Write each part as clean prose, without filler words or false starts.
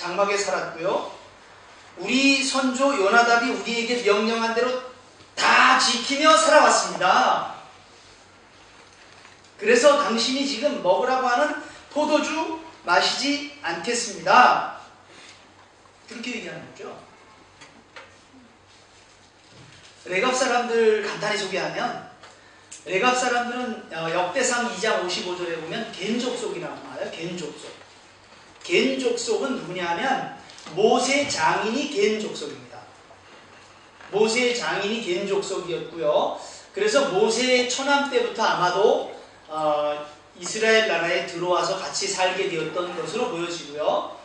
장막에 살았고요. 우리 선조 요나답이 우리에게 명령한 대로 다 지키며 살아왔습니다. 그래서 당신이 지금 먹으라고 하는 포도주 마시지 않겠습니다. 그렇게 얘기하는 거죠. 레갑 사람들 간단히 소개하면, 레갑 사람들은 역대상 2장 55절에 보면 겐족속이라고 말해요. 겐족속. 겐족속은 누구냐 하면 모세 장인이 겐족속입니다. 모세 장인이 겐족속이었고요. 그래서 모세의 처남 때부터 아마도 이스라엘 나라에 들어와서 같이 살게 되었던 것으로 보여지고요.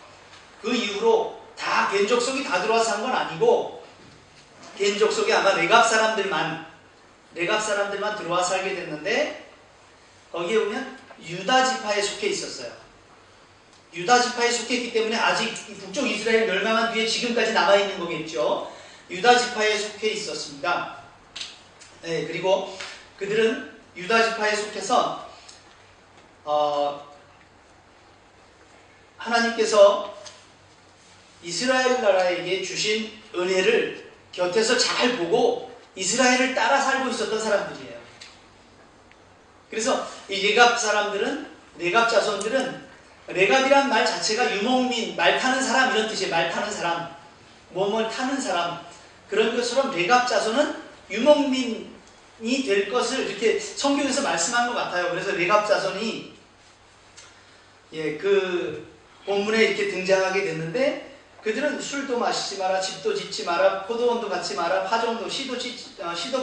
그 이후로 다 겐족속이 다 들어와서 산 건 아니고, 겐족속이 아마 레갑 사람들만 들어와 살게 됐는데, 거기에 보면 유다 지파에 속해 있었어요. 유다 지파에 속해 있기 때문에 아직 북쪽 이스라엘 멸망한 뒤에 지금까지 남아있는 거겠죠. 유다 지파에 속해 있었습니다. 네, 그리고 그들은 유다 지파에 속해서 하나님께서 이스라엘 나라에게 주신 은혜를 곁에서 잘 보고 이스라엘을 따라 살고 있었던 사람들이에요. 그래서 이 레갑 사람들은, 레갑 자손들은, 레갑이란 말 자체가 유목민, 말 타는 사람 이런 뜻이에요. 말 타는 사람, 몸을 타는 사람. 그런 것처럼 레갑 자손은 유목민이 될 것을 이렇게 성경에서 말씀한 것 같아요. 그래서 레갑 자손이 그 본문에 이렇게 등장하게 됐는데, 그들은 술도 마시지 마라, 집도 짓지 마라, 포도원도 갖지 마라, 파종도 씨도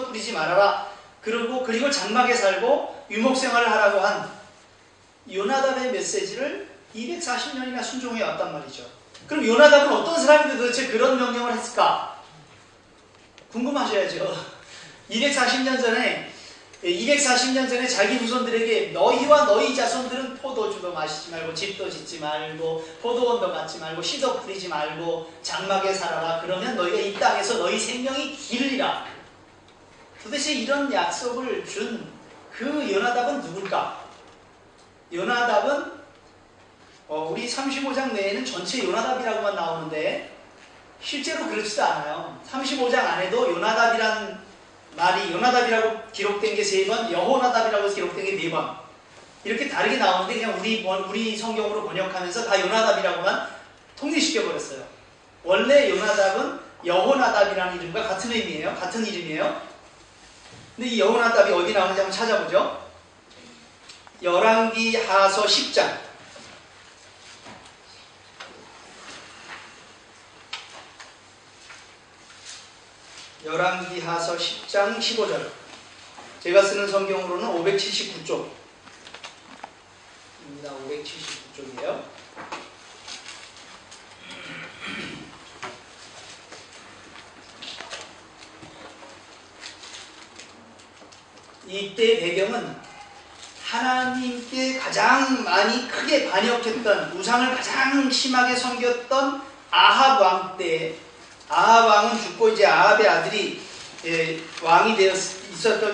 뿌리지 말아라. 그리고 장막에 살고 유목생활을 하라고 한 요나답의 메시지를 240년이나 순종해 왔단 말이죠. 그럼 요나답은 어떤 사람인데 도대체 그런 명령을 했을까? 궁금하셔야죠. 240년 전에 자기 후손들에게 너희와 너희 자손들은 포도주도 마시지 말고 집도 짓지 말고 포도원도 갖지 말고 씨도 뿌리지 말고 장막에 살아라. 그러면 너희가 이 땅에서 너희 생명이 길리라. 도대체 이런 약속을 준 그 요나답은 누굴까? 요나답은 우리 35장 내에는 전체 요나답이라고만 나오는데 실제로 그렇지도 않아요. 35장 안에도 요나답이란 말이, 요나답이라고 기록된 게 3번, 여호나답이라고 기록된 게 4번. 이렇게 다르게 나오는데 그냥 우리 성경으로 번역하면서 다 요나답이라고만 통일시켜버렸어요. 원래 요나답은 여호나답이라는 이름과 같은 의미예요. 같은 이름이에요. 근데 이 여호나답이 어디 나오는지 한번 찾아보죠. 열왕기 하서 10장. 열왕기 하서 10장 15절. 제가 쓰는 성경으로는 579쪽입니다. 579쪽이에요. 이때 배경은 하나님께 가장 많이 크게 반역했던, 우상을 가장 심하게 섬겼던 아합 왕 때, 아합 왕은 죽고 이제 아합의 아들이 왕이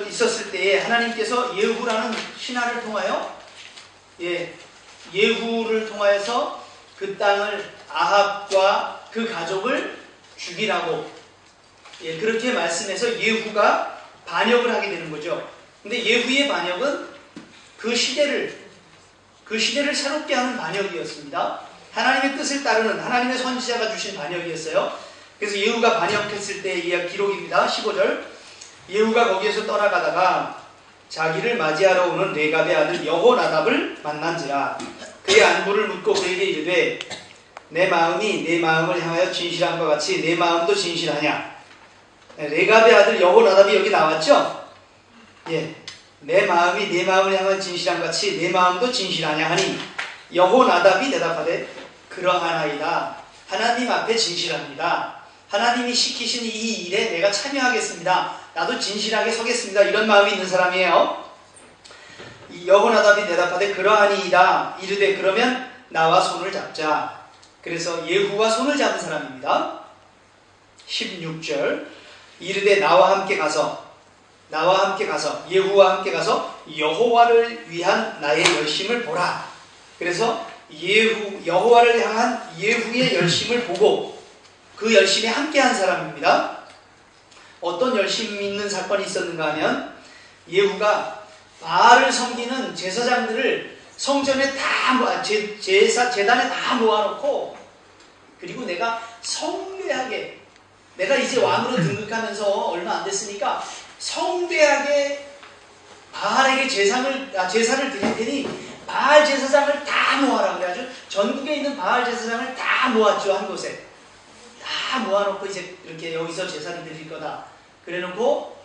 있었을 때에 하나님께서 예후라는 신하를 통하여 예후를 통하여서 그 땅을 아합과 그 가족을 죽이라고 그렇게 말씀해서 예후가 반역을 하게 되는 거죠. 근데 예후의 반역은 그 시대를 새롭게 하는 반역이었습니다. 하나님의 뜻을 따르는 하나님의 선지자가 주신 반역이었어요. 그래서 예후가 반역했을 때의 기록입니다. 15절. 예후가 거기에서 떠나가다가 자기를 맞이하러 오는 레갑의 아들 여호나답을 만난지라. 그의 안부를 묻고 그에게 이르되 내 마음이 내 마음을 향하여 진실한 것 같이 내 마음도 진실하냐. 레갑의 아들 여호나답이 여기 나왔죠? 내 마음이 내 마음을 향하여 진실한 것 같이 내 마음도 진실하냐 하니 여호나답이 대답하되 그러하나이다. 하나님 앞에 진실합니다. 하나님이 시키신 이 일에 내가 참여하겠습니다. 나도 진실하게 서겠습니다. 이런 마음이 있는 사람이에요. 여호나답이 대답하되 그러하니이다. 이르되 그러면 나와 손을 잡자. 그래서 예후와 손을 잡은 사람입니다. 16절. 이르되 나와 함께 가서 예후와 함께 가서 여호와를 위한 나의 열심을 보라. 그래서 여호와를 향한 예후의 열심을 보고 그 열심에 함께한 사람입니다. 어떤 열심 있는 사건이 있었는가 하면 예후가 바알을 섬기는 제사장들을 성전에 재단에 다 모아놓고, 그리고 내가 성대하게, 내가 이제 왕으로 등극하면서 얼마 안 됐으니까 성대하게 바알에게 제사를 드릴 테니 바알 제사장을 다 모아라. 그래가지고 전국에 있는 바알 제사장을 다 모았죠. 한 곳에 다 모아놓고 이제 이렇게 여기서 제사를 드릴 거다 그래놓고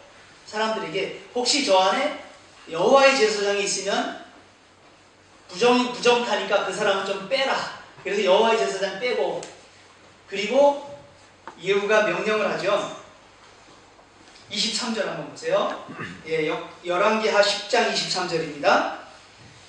사람들에게 혹시 저 안에 여호와의 제사장이 있으면 부정타니까 그 사람은 좀 빼라. 그래서 여호와의 제사장 빼고, 그리고 예후가 명령을 하죠. 23절 한번 보세요. 예, 열왕기하 10장 23절입니다.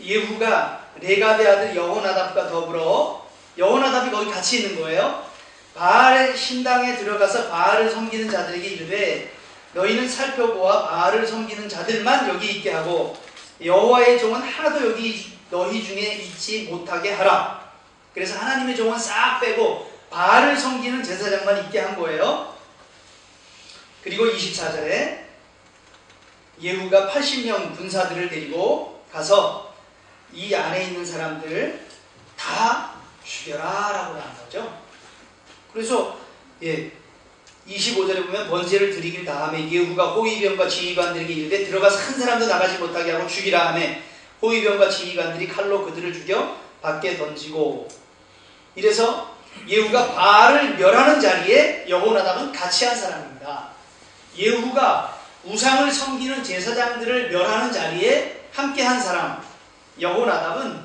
예후가 레갑의 아들 여호나답과 더불어, 여호나답이 거기 같이 있는 거예요. 바알의 신당에 들어가서 바알을 섬기는 자들에게 이르되 너희는 살펴보아 바알을 섬기는 자들만 여기 있게 하고 여호와의 종은 하나도 여기 너희 중에 있지 못하게 하라. 그래서 하나님의 종은 싹 빼고 바알을 섬기는 제사장만 있게 한 거예요. 그리고 24절에 예후가 80명 군사들을 데리고 가서 이 안에 있는 사람들 다 죽여라 라고 한 거죠. 그래서 25절에 보면 번제를 드리길 다음에 예후가 호위병과 지휘관들에게 이르되 들어가서 한 사람도 나가지 못하게 하고 죽이라 하매 호위병과 지휘관들이 칼로 그들을 죽여 밖에 던지고, 이래서 예후가 바알을 멸하는 자리에 여호나답은 같이 한 사람입니다. 예후가 우상을 섬기는 제사장들을 멸하는 자리에 함께 한 사람 여호나답은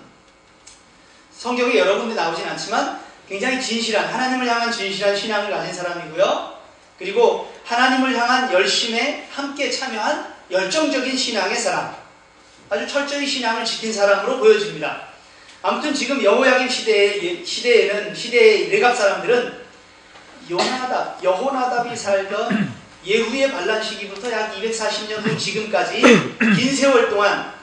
성경에 여러 군데 나오진 않지만 굉장히 진실한, 하나님을 향한 진실한 신앙을 가진 사람이고요. 그리고 하나님을 향한 열심에 함께 참여한 열정적인 신앙의 사람, 아주 철저히 신앙을 지킨 사람으로 보여집니다. 아무튼 지금 여호야김 시대의 레갑 사람들은 여호나답이 살던 예후의 반란 시기부터 약 240년 후 지금까지 긴 세월 동안,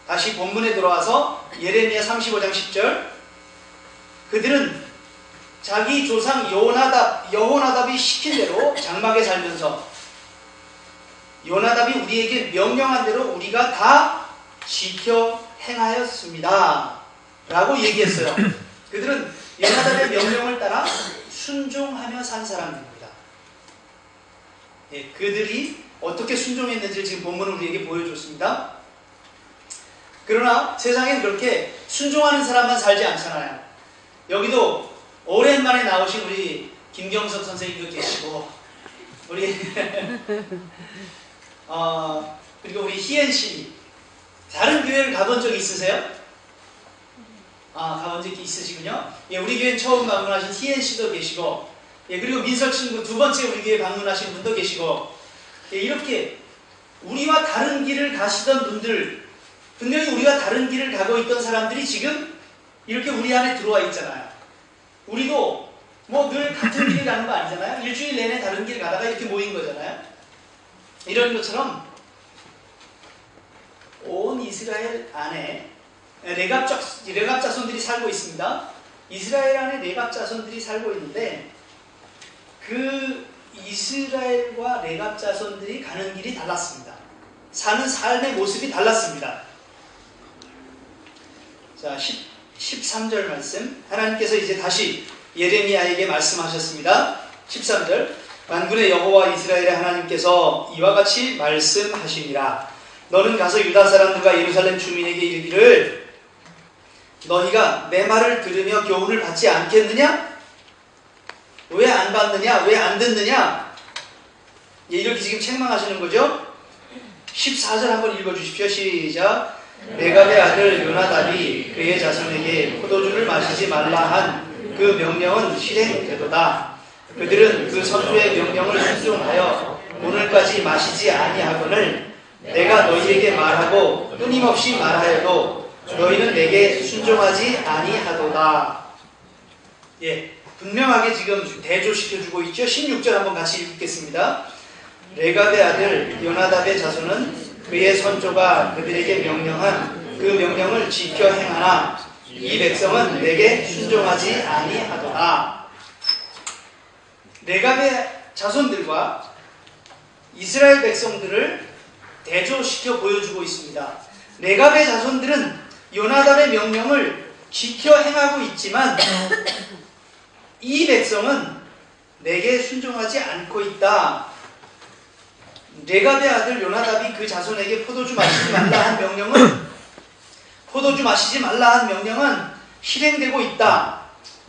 다시 본문에 돌아와서 예레미야 35장 10절, 그들은 자기 조상 여호나답이 시킨 대로 장막에 살면서 요나답이 우리에게 명령한 대로 우리가 다 지켜 행하였습니다 라고 얘기했어요. 그들은 요나답의 명령을 따라 순종하며 산 사람들입니다. 예, 그들이 어떻게 순종했는지를 지금 본문은 우리에게 보여줬습니다. 그러나 세상엔 그렇게 순종하는 사람만 살지 않잖아요. 여기도 오랜만에 나오신 우리 김경석 선생님도 계시고, 우리 그리고 우리 희엔 씨, 다른 교회를 가본 적 있으세요? 가본 적 있으시군요. 예, 우리 교회 처음 방문하신 희엔 씨도 계시고, 예, 그리고 민석 친구 두 번째 우리 교회 방문하신 분도 계시고, 예, 이렇게 우리와 다른 길을 가시던 분들, 분명히 우리가 다른 길을 가고 있던 사람들이 지금 이렇게 우리 안에 들어와 있잖아요. 우리도 뭐 늘 같은 길을 가는 거 아니잖아요. 일주일 내내 다른 길 가다가 이렇게 모인 거잖아요. 이런 것처럼 온 이스라엘 안에 레갑 자손들이 살고 있습니다. 이스라엘 안에 레갑 자손들이 살고 있는데 그 이스라엘과 레갑 자손들이 가는 길이 달랐습니다. 사는 삶의 모습이 달랐습니다. 자, 13절 말씀, 하나님께서 이제 다시 예레미야에게 말씀하셨습니다. 13절, 만군의 여호와 이스라엘의 하나님께서 이와 같이 말씀하시니라. 너는 가서 유다 사람들과 예루살렘 주민에게 이르기를 너희가 내 말을 들으며 교훈을 받지 않겠느냐? 왜 안 받느냐? 왜 안 듣느냐? 이렇게 지금 책망하시는 거죠. 14절 한번 읽어주십시오. 시작. 레갑의 아들 요나답이 그의 자손에게 포도주를 마시지 말라 한 그 명령은 실행되도다. 그들은 그 선주의 명령을 순종하여 오늘까지 마시지 아니하거늘 내가 너희에게 말하고 끊임없이 말하여도 너희는 내게 순종하지 아니하도다. 예, 분명하게 지금 대조시켜주고 있죠. 16절 한번 같이 읽겠습니다. 레갑의 아들 요나답의 자손은 그의 선조가 그들에게 명령한 그 명령을 지켜 행하나 이 백성은 내게 순종하지 아니하도다. 레갑의 자손들과 이스라엘 백성들을 대조시켜 보여주고 있습니다. 레갑의 자손들은 요나답의 명령을 지켜 행하고 있지만 이 백성은 내게 순종하지 않고 있다. 레갑의 아들 요나답이 그 자손에게 포도주 마시지 말라 한 명령은 실행되고 있다.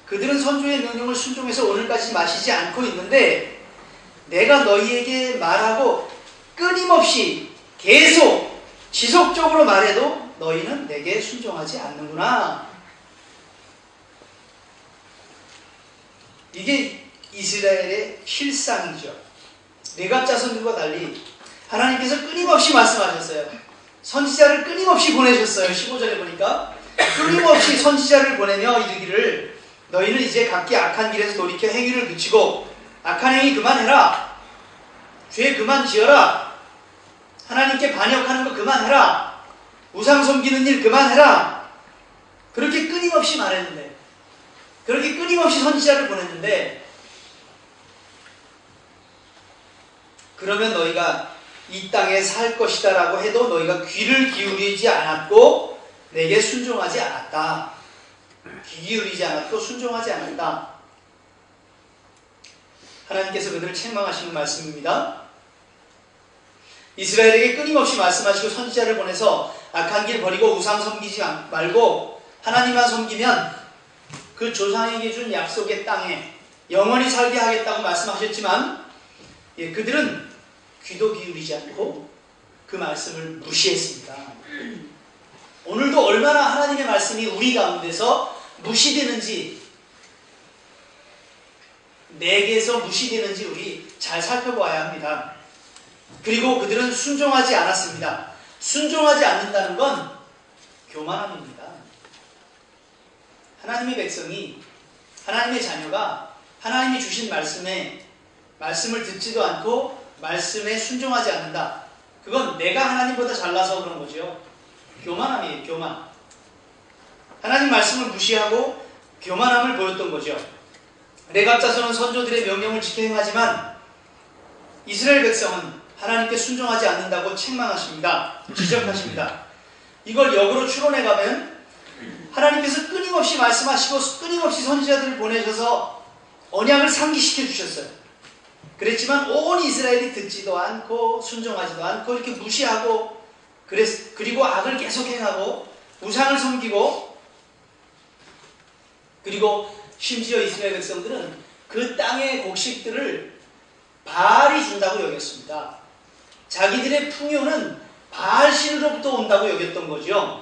그들은 선조의 명령을 순종해서 오늘까지 마시지 않고 있는데 내가 너희에게 말하고 끊임없이 계속 지속적으로 말해도 너희는 내게 순종하지 않는구나. 이게 이스라엘의 실상이죠. 레갑 자손들과 달리 하나님께서 끊임없이 말씀하셨어요. 선지자를 끊임없이 보내셨어요. 15절에 보니까 끊임없이 선지자를 보내며 이르기를 너희는 이제 각기 악한 길에서 돌이켜 행위를 그치고 악한 행위 그만해라. 죄 그만 지어라. 하나님께 반역하는 거 그만해라. 우상 섬기는 일 그만해라. 그렇게 끊임없이 말했는데, 그렇게 끊임없이 선지자를 보냈는데, 그러면 너희가 이 땅에 살 것이다 라고 해도 너희가 귀를 기울이지 않았고 내게 순종하지 않았다. 귀 기울이지 않았고 순종하지 않았다. 하나님께서 그들을 책망하시는 말씀입니다. 이스라엘에게 끊임없이 말씀하시고 선지자를 보내서 악한 길 버리고 우상 섬기지 말고 하나님만 섬기면 그 조상에게 준 약속의 땅에 영원히 살게 하겠다고 말씀하셨지만 그들은 귀도 기울이지 않고 그 말씀을 무시했습니다. 오늘도 얼마나 하나님의 말씀이 우리 가운데서 무시되는지, 내게서 무시되는지 우리 잘 살펴보아야 합니다. 그리고 그들은 순종하지 않았습니다. 순종하지 않는다는 건 교만함입니다. 하나님의 백성이, 하나님의 자녀가 하나님이 주신 말씀을 듣지도 않고 말씀에 순종하지 않는다. 그건 내가 하나님보다 잘나서 그런 거죠. 교만함이에요. 교만. 하나님 말씀을 무시하고 교만함을 보였던 거죠. 레갑 자손은 선조들의 명령을 지켜 행하지만 이스라엘 백성은 하나님께 순종하지 않는다고 책망하십니다. 지적하십니다. 이걸 역으로 추론해 가면 하나님께서 끊임없이 말씀하시고 끊임없이 선지자들을 보내셔서 언약을 상기시켜 주셨어요. 그랬지만 온 이스라엘이 듣지도 않고 순종하지도 않고 이렇게 무시하고 그리고 악을 계속 행하고 우상을 섬기고, 그리고 심지어 이스라엘 백성들은 그 땅의 곡식들을 바알이 준다고 여겼습니다. 자기들의 풍요는 바알신으로부터 온다고 여겼던 거죠.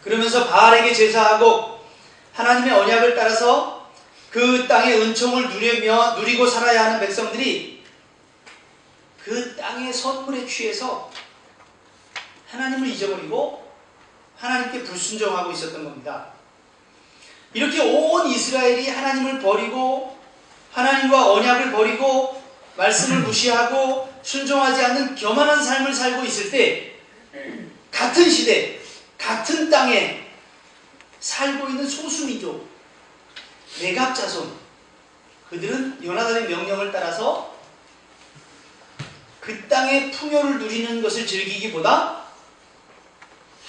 그러면서 바알에게 제사하고 하나님의 언약을 따라서 그 땅의 은총을 누리고 살아야 하는 백성들이 그 땅의 선물에 취해서 하나님을 잊어버리고 하나님께 불순종하고 있었던 겁니다. 이렇게 온 이스라엘이 하나님을 버리고 하나님과 언약을 버리고 말씀을 무시하고 순종하지 않는 교만한 삶을 살고 있을 때 같은 시대, 같은 땅에 살고 있는 소수민족 레갑 자손, 그들은 요나단의 명령을 따라서 그 땅의 풍요를 누리는 것을 즐기기보다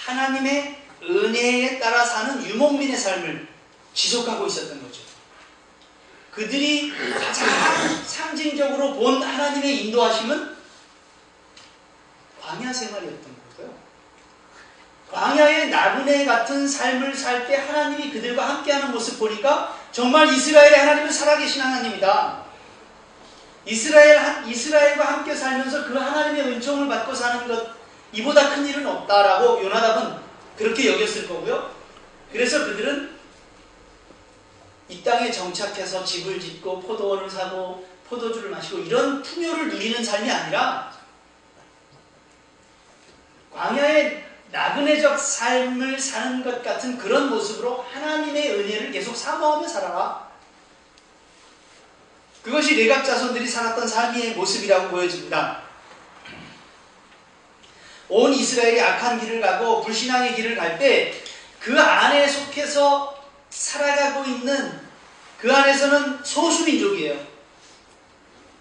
하나님의 은혜에 따라 사는 유목민의 삶을 지속하고 있었던 거죠. 그들이 가장 상징적으로 본 하나님의 인도하심은 광야 생활이었던 거고요. 광야의 나그네 같은 삶을 살 때 하나님이 그들과 함께하는 모습 보니까 정말 이스라엘의 하나님은 살아계신 하나님이다. 이스라엘과 함께 살면서 그 하나님의 은총을 받고 사는 것, 이보다 큰 일은 없다라고 요나답은 그렇게 여겼을 거고요. 그래서 그들은 이 땅에 정착해서 집을 짓고 포도원을 사고 포도주를 마시고 이런 풍요를 누리는 삶이 아니라 광야의 나그네적 삶을 사는 것 같은 그런 모습으로 하나님의 은혜를 계속 사모하며 살아라. 그것이 레갑 자손들이 살았던 삶의 모습이라고 보여집니다. 온 이스라엘이 악한 길을 가고 불신앙의 길을 갈 때 그 안에 속해서 살아가고 있는, 그 안에서는 소수민족이에요.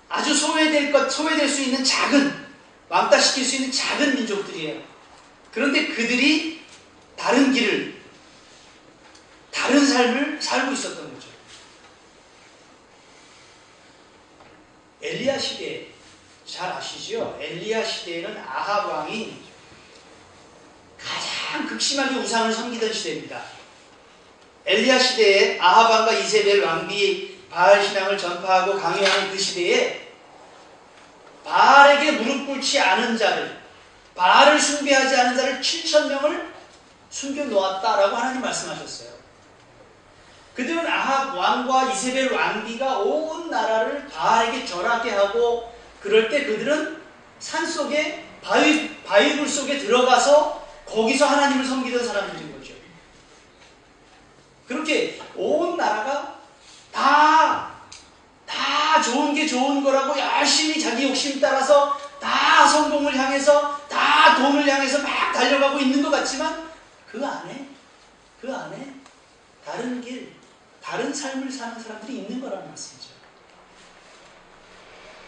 아주 소외될 수 있는 작은, 왕따시킬 수 있는 작은 민족들이에요. 그런데 그들이 다른 길을, 다른 삶을 살고 있었던 거죠. 엘리야 시대 잘 아시죠? 엘리야 시대에는 아합 왕이 가장 극심하게 우상을 섬기던 시대입니다. 엘리야 시대에 아합 왕과 이세벨 왕비 바알 신앙을 전파하고 강요하는 그 시대에 바알에게 무릎 꿇지 않은 자를, 바알을 숭배하지 않은 자를 7,000명을 숨겨놓았다라고 하나님 말씀하셨어요. 그들은 아합 왕과 이세벨 왕비가 온 나라를 바알에게 절하게 하고, 그럴 때 그들은 산속에 바위굴 속에 들어가서 거기서 하나님을 섬기던 사람들인 거죠. 그렇게 온 나라가 다 좋은 게 좋은 거라고 열심히 자기 욕심 따라서 다 성공을 향해서, 다 돈을 향해서 막 달려가고 있는 것 같지만 그 안에 다른 길, 다른 삶을 사는 사람들이 있는 거라는 말씀이죠.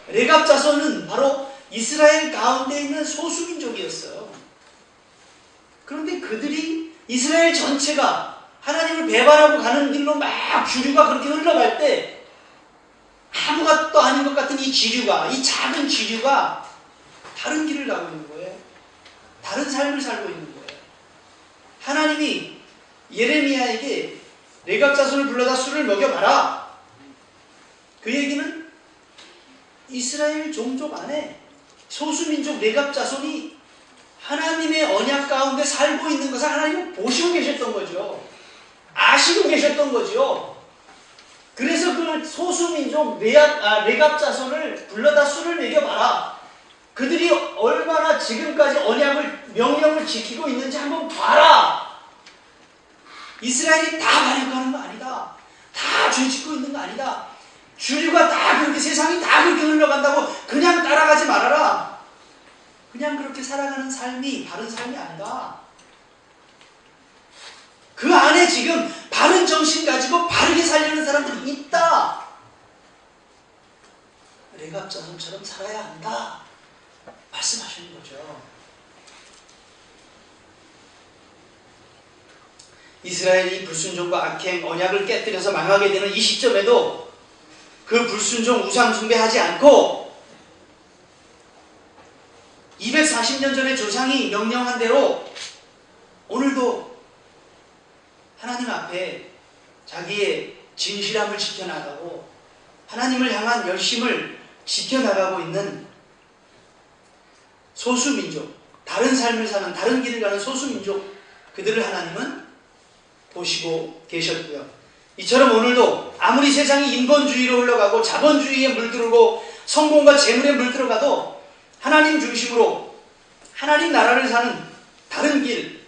레갑 자손은 바로 이스라엘 가운데 있는 소수민족이었어요. 그런데 그들이, 이스라엘 전체가 하나님을 배반하고 가는 길로 막 주류가 그렇게 흘러갈 때 아무것도 아닌 것 같은 이 지류가, 이 작은 지류가 다른 길을 가고 있는 거예요. 다른 삶을 살고 있는 거예요. 하나님이 예레미야에게 레갑 자손을 불러다 술을 먹여봐라. 그 얘기는 이스라엘 종족 안에 소수민족 레갑 자손이 하나님의 언약 가운데 살고 있는 것을 하나님은 보시고 계셨던 거죠. 아시고 계셨던 거죠. 그래서 그 소수민족 레갑 자손을 불러다 술을 먹여봐라. 그들이 얼마나 지금까지 명령을 지키고 있는지 한번 봐라. 이스라엘이 다 반역하는 거 아니다. 다 죄짓고 있는 거 아니다. 주류가 다 그렇게, 세상이 다 그렇게 흘러간다고 그냥 따라가지 말아라. 그냥 그렇게 살아가는 삶이 바른 삶이 아니다. 그 안에 지금 바른 정신 가지고 바르게 살려는 사람들이 있다. 레갑 자손처럼 살아야 한다 말씀하시는 거죠. 이스라엘이 불순종과 악행, 언약을 깨뜨려서 망하게 되는 이 시점에도 그 불순종, 우상 숭배하지 않고 240년 전에 조상이 명령한 대로 오늘도 하나님 앞에 자기의 진실함을 지켜나가고 하나님을 향한 열심을 지켜나가고 있는 소수민족, 다른 삶을 사는, 다른 길을 가는 소수민족, 그들을 하나님은 보시고 계셨고요. 이처럼 오늘도 아무리 세상이 인본주의로 흘러가고 자본주의에 물들고 성공과 재물에 물들어가도 하나님 중심으로 하나님 나라를 사는 다른 길,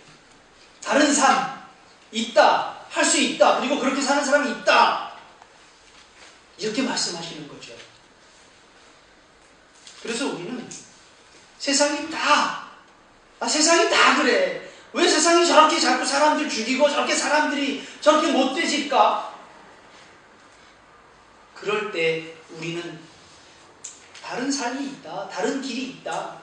다른 삶 있다, 할 수 있다, 그리고 그렇게 사는 사람이 있다, 이렇게 말씀하시는 거죠. 그래서 우리는 세상이 다 그래, 왜 세상이 저렇게 자꾸 사람들 죽이고 저렇게 사람들이 저렇게 못돼질까? 그럴 때 우리는 다른 삶이 있다, 다른 길이 있다,